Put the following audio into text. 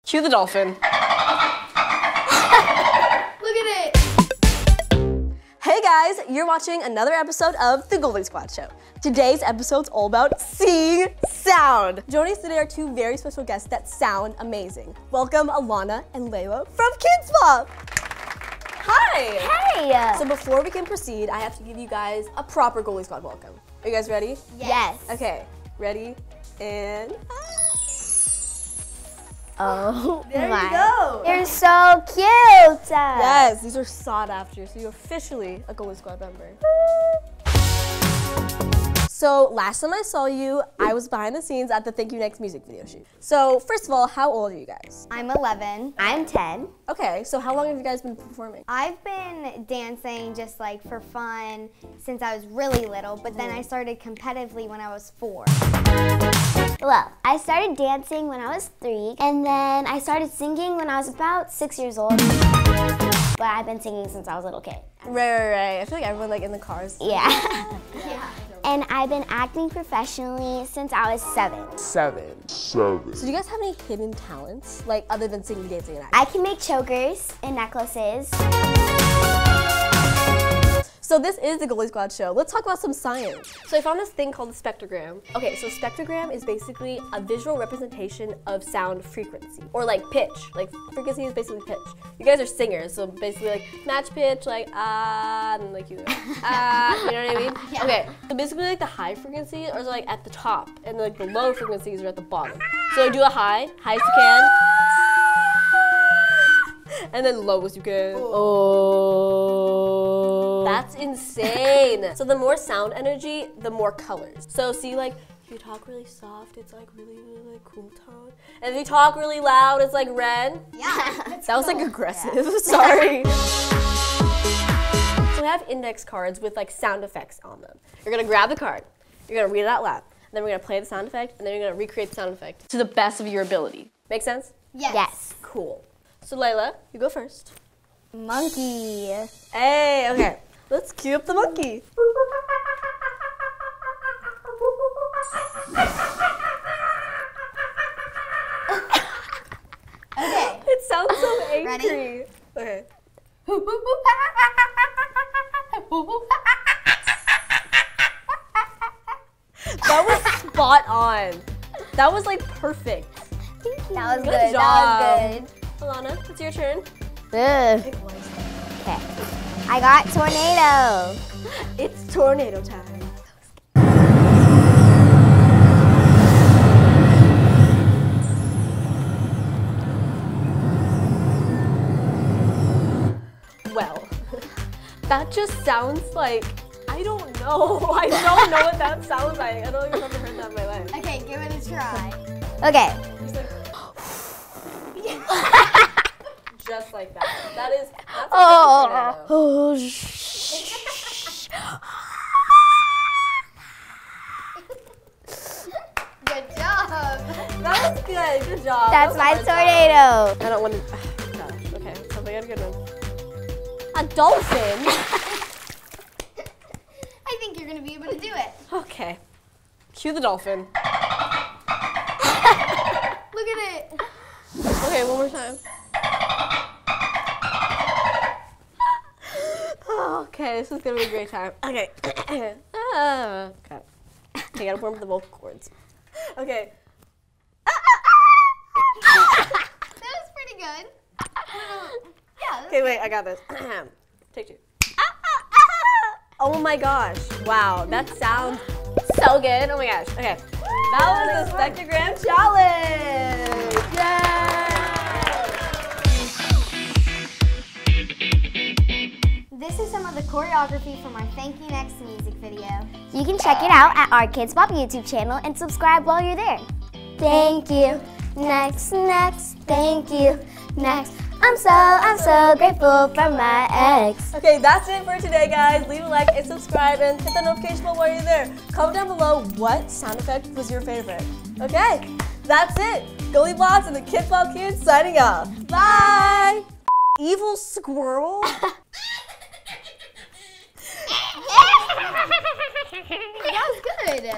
Cue the dolphin. Look at it. Hey guys, you're watching another episode of the Goldie Squad Show. Today's episode's all about seeing sound. Joining us today are two very special guests that sound amazing. Welcome Alana and Layla from KIDZ BOP. Hi. Hey. So before we can proceed, I have to give you guys a proper Goldie Squad welcome. Are you guys ready? Yes. Okay, ready? And oh there my. you go. You're so cute. Yes, these are sought after, so you're officially a Goldie Squad member. So last time I saw you, I was behind the scenes at the Thank You Next music video shoot. So first of all, how old are you guys? I'm 11. I'm 10. Okay, so how long have you guys been performing? I've been dancing just like for fun since I was really little, but then I started competitively when I was 4. Well, I started dancing when I was 3, and then I started singing when I was about 6 years old. But I've been singing since I was a little kid. Right. I feel like everyone like in the cars. Yeah. And I've been acting professionally since I was 7. So do you guys have any hidden talents, like other than singing, dancing, and acting? I can make chokers and necklaces. So this is the Goldie Squad Show. Let's talk about some science. So I found this thing called the spectrogram. Okay, so spectrogram is basically a visual representation of sound frequency, or like pitch. Like frequency is basically pitch. You guys are singers, so basically like match pitch, like ah, and like you know what I mean? Yeah. Okay, so basically like the high frequencies are like at the top, and like the low frequencies are at the bottom. So do a high as you can. And then low as you can. Oh. That's insane. So the more sound energy, the more colors. So see, like, if you talk really soft, it's like really like cool tone. And if you talk really loud, it's like red. Yeah. That was like aggressive, sorry. So we have index cards with like sound effects on them. You're gonna grab the card, you're gonna read it out loud, then we're gonna play the sound effect, and then you're gonna recreate the sound effect to the best of your ability. Make sense? Yes. Cool. So Layla, you go first. Monkey. Hey, okay. Let's cue up the monkey. Okay. It sounds so angry. Ready? Okay. That was spot on. That was like perfect. That was Good good. job. That was good. Alana, it's your turn. Okay. I got tornado. It's tornado time. Well, that just sounds like, I don't know. I don't know what that sounds like. I don't think I've ever heard that in my life. Okay, give it a try. Okay. Just like that. That's Oh. Good job. That was good. Good job. That's my That was a hard tornado. job. I don't want to. Gosh. Okay. Sounds like I had a good one. A dolphin. I think you're gonna be able to do it. Okay. Cue the dolphin. Look at it. Okay, one more time. Okay, this is gonna be a great time. Okay. Okay. I gotta warm up the vocal cords. Okay. That was pretty good. Yeah. Okay, wait, I got this. Take 2. Oh my gosh. Wow, that sounds so good. Oh my gosh. Okay. That was the Spectrogram challenge. Yay! This is some of the choreography from our Thank You Next music video. You can check it out at our KIDZ BOP YouTube channel and subscribe while you're there. Thank you. Next, thank you. Next. I'm so grateful for my ex. Okay, that's it for today, guys. Leave a like and subscribe and hit the notification bell while you're there. Comment down below what sound effect was your favorite. Okay, that's it. GoldieBlox and the KIDZ BOP Kids signing off. Bye! Evil squirrel? That was good.